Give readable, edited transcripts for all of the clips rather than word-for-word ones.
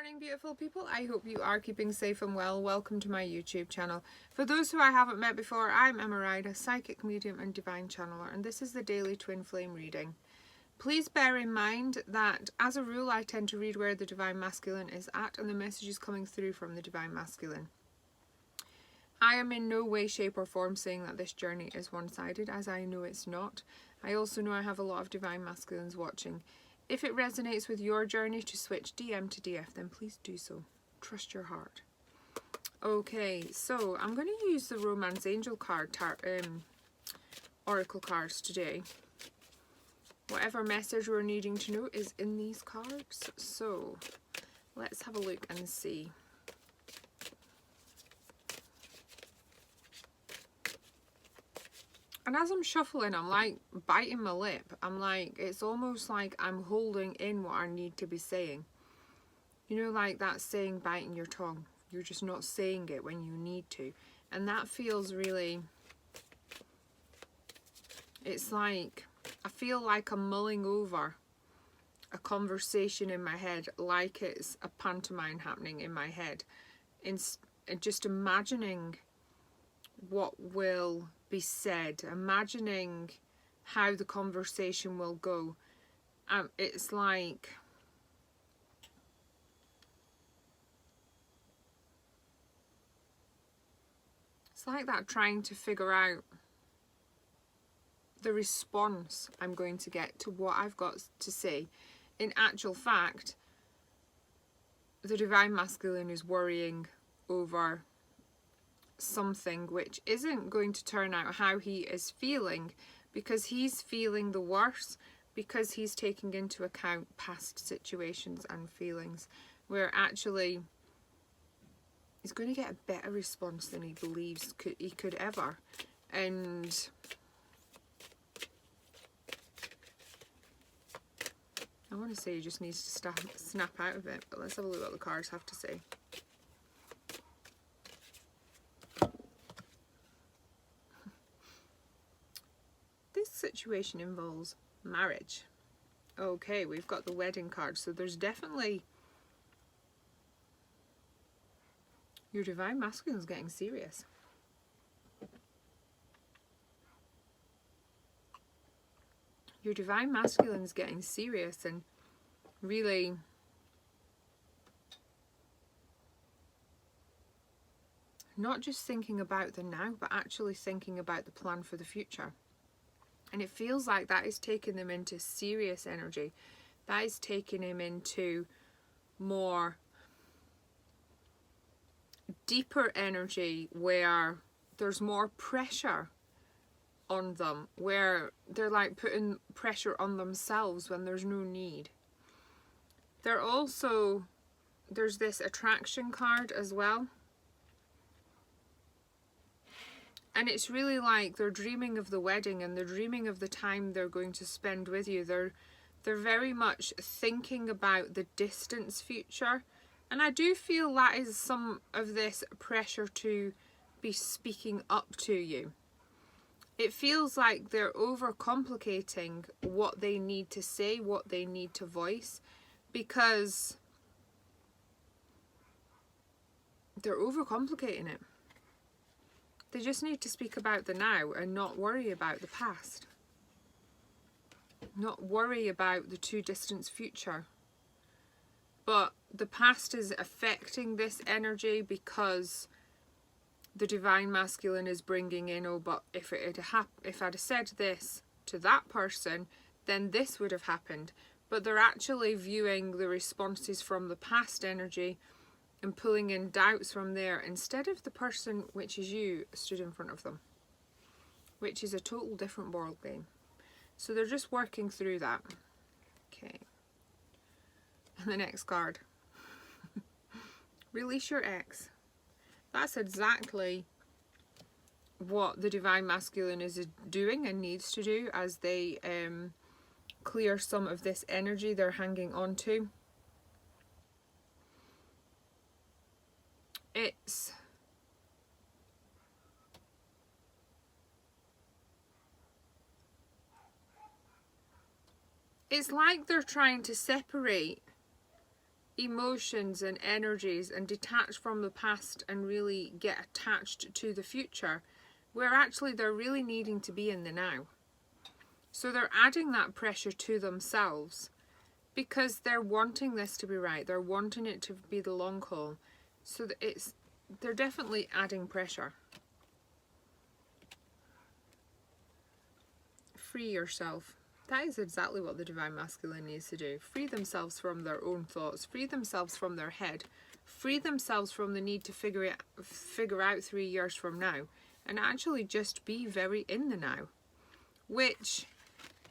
Morning, beautiful people. I hope you are keeping safe and well. Welcome to my YouTube channel. For those who I haven't met before, I'm Ryder, psychic medium and divine channeler, and this is the daily twin flame reading. Please bear in mind that as a rule I tend to read where the divine masculine is at and the messages coming through from the divine masculine. I am in no way, shape or form saying that this journey is one-sided, as I know it's not. I also know I have a lot of divine masculines watching. If it resonates with your journey to switch DM to DF, then please do so. Trust your heart. Okay, so I'm going to use the Romance Angel card, Oracle cards today. Whatever message we're needing to know is in these cards. So let's have a look and see. And as I'm shuffling, I'm like biting my lip. I'm like, it's almost like I'm holding in what I need to be saying. You know, like that saying, biting your tongue. You're just not saying it when you need to. And that feels really, it's like, I feel like I'm mulling over a conversation in my head, like it's a pantomime happening in my head. Just imagining what will be said, imagining how the conversation will go. It's like that, trying to figure out the response I'm going to get to what I've got to say. In actual fact, the divine masculine is worrying over something which isn't going to turn out how he is feeling, because he's feeling the worst, because he's taking into account past situations and feelings, where actually he's going to get a better response than he believes he could ever. And I want to say he just needs to snap out of it, but let's have a look what the cards have to say. Situation involves marriage. Okay, we've got the wedding card, so there's definitely, your divine masculine is getting serious. Your divine masculine is getting serious and really not just thinking about the now, but actually thinking about the plan for the future. And it feels like that is taking them into serious energy. That is taking him into more deeper energy, where there's more pressure on them, where they're like putting pressure on themselves when there's no need. There's this attraction card as well. And it's really like they're dreaming of the wedding and they're dreaming of the time they're going to spend with you. They're very much thinking about the distant future. And I do feel that is some of this pressure to be speaking up to you. It feels like they're overcomplicating what they need to say, what they need to voice, because they're overcomplicating it. They just need to speak about the now and not worry about the past. Not worry about the too distant future. But the past is affecting this energy because the divine masculine is bringing in, oh, but if I'd have said this to that person, then this would have happened. But they're actually viewing the responses from the past energy and pulling in doubts from there, instead of the person, which is you, stood in front of them, which is a total different world game. So they're just working through that. Okay. And the next card. Release your ex. That's exactly what the divine masculine is doing and needs to do as they clear some of this energy they're hanging on to. It's like they're trying to separate emotions and energies and detach from the past and really get attached to the future, where actually they're really needing to be in the now. So they're adding that pressure to themselves because they're wanting this to be right. They're wanting it to be the long haul. So that they're definitely adding pressure. Free yourself. That is exactly what the Divine Masculine needs to do. Free themselves from their own thoughts. Free themselves from their head. Free themselves from the need to figure out 3 years from now. And actually just be very in the now. Which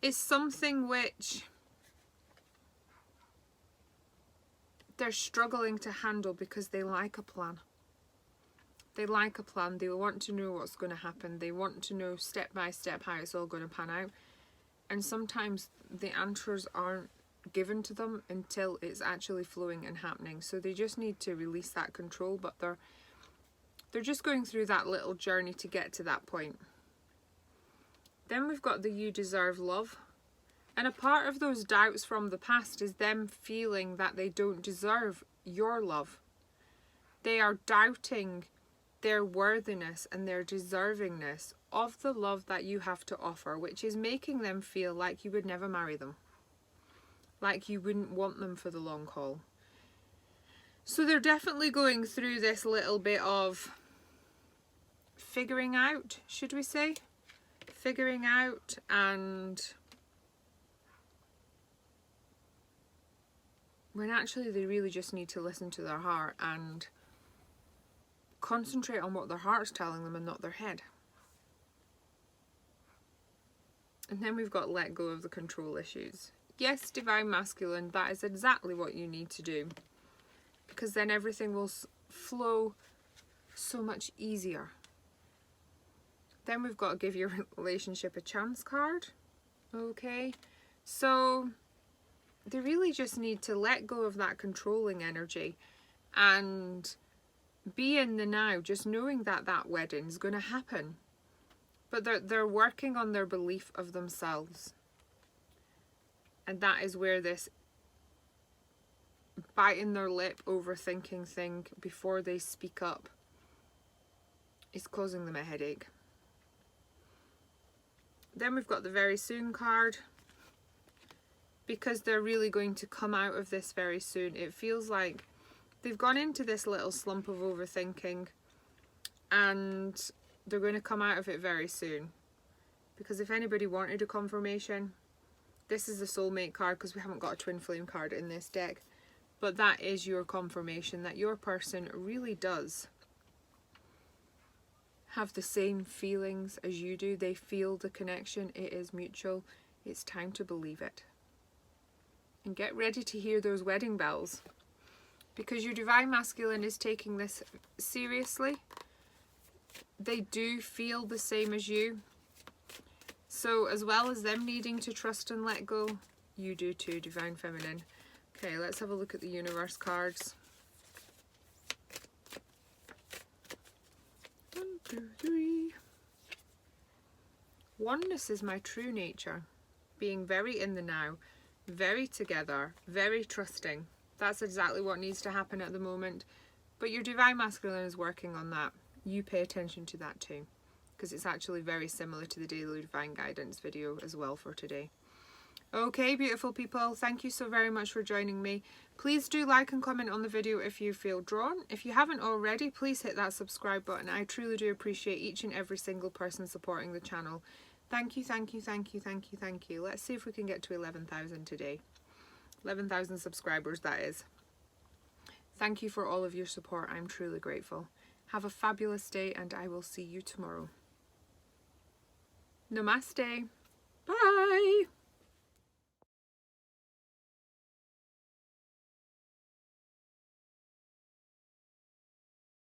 is something which they're struggling to handle because they like a plan. They like a plan. They want to know what's going to happen. They want to know step by step how it's all going to pan out. And sometimes the answers aren't given to them until it's actually flowing and happening. So they just need to release that control, but they're just going through that little journey to get to that point. Then we've got the you deserve love. And a part of those doubts from the past is them feeling that they don't deserve your love. They are doubting their worthiness and their deservingness of the love that you have to offer, which is making them feel like you would never marry them, like you wouldn't want them for the long haul. So they're definitely going through this little bit of figuring out, should we say? Figuring out, and when actually they really just need to listen to their heart and concentrate on what their heart's telling them and not their head. And then we've got let go of the control issues. Yes, Divine Masculine, that is exactly what you need to do, because then everything will flow so much easier. Then we've got to give your relationship a chance card. Okay, so they really just need to let go of that controlling energy and be in the now, just knowing that that wedding is going to happen. But they're working on their belief of themselves. And that is where this biting their lip, overthinking thing before they speak up is causing them a headache. Then we've got the very soon card. Because they're really going to come out of this very soon. It feels like they've gone into this little slump of overthinking and they're going to come out of it very soon. Because if anybody wanted a confirmation, this is the soulmate card, because we haven't got a twin flame card in this deck. But that is your confirmation that your person really does have the same feelings as you do. They feel the connection. It is mutual. It's time to believe it. And get ready to hear those wedding bells, because your Divine Masculine is taking this seriously. They do feel the same as you. So as well as them needing to trust and let go, you do too, Divine Feminine. Okay, let's have a look at the universe cards. 1, 2, 3. Oneness is my true nature. Being very in the now. Very together, very trusting. That's exactly what needs to happen at the moment. But your Divine Masculine is working on that. You pay attention to that too, because it's actually very similar to the Daily Divine Guidance video as well for today. Okay, beautiful people, thank you so very much for joining me. Please do like and comment on the video if you feel drawn. If you haven't already, please hit that subscribe button. I truly do appreciate each and every single person supporting the channel. Thank you, thank you, thank you, thank you, thank you. Let's see if we can get to 11,000 today. 11,000 subscribers, that is. Thank you for all of your support. I'm truly grateful. Have a fabulous day, and I will see you tomorrow. Namaste. Bye.